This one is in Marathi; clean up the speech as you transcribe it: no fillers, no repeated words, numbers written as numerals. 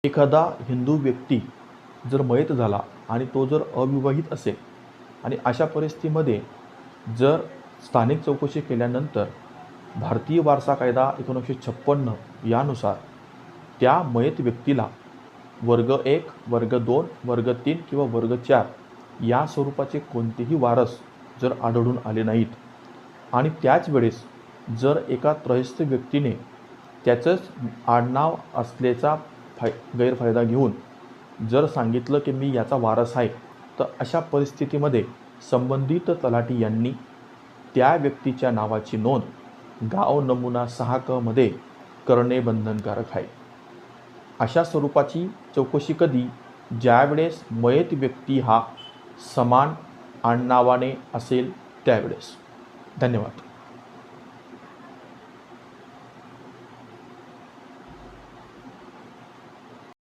एखादा हिंदू व्यक्ती जर मयत झाला आणि तो जर अविवाहित असेल आणि अशा परिस्थितीमध्ये जर स्थानिक चौकशी केल्यानंतर भारतीय वारसा कायदा 1956 यानुसार त्या मयत व्यक्तीला वर्ग 1, वर्ग 2, वर्ग 3 किंवा वर्ग 4 या स्वरूपाचे कोणतेही वारस जर आढळून आले नाहीत आणि त्याच वेळेस जर एका त्रयस्थ व्यक्तीने त्याचंच आडनाव असल्याचा गैरफायदा घेऊन जर सांगितलं की मी याचा वारस आहे, तर अशा परिस्थितीमध्ये संबंधित तलाठी यांनी त्या व्यक्तीच्या नावाची नोंद गाव नमुना 6 क मध्ये करणे बंधनकारक आहे. अशा स्वरूपाची चौकशी कधी? ज्यावेळेस मयत व्यक्ती हा समान आडनावाने असेल त्यावेळेस. धन्यवाद.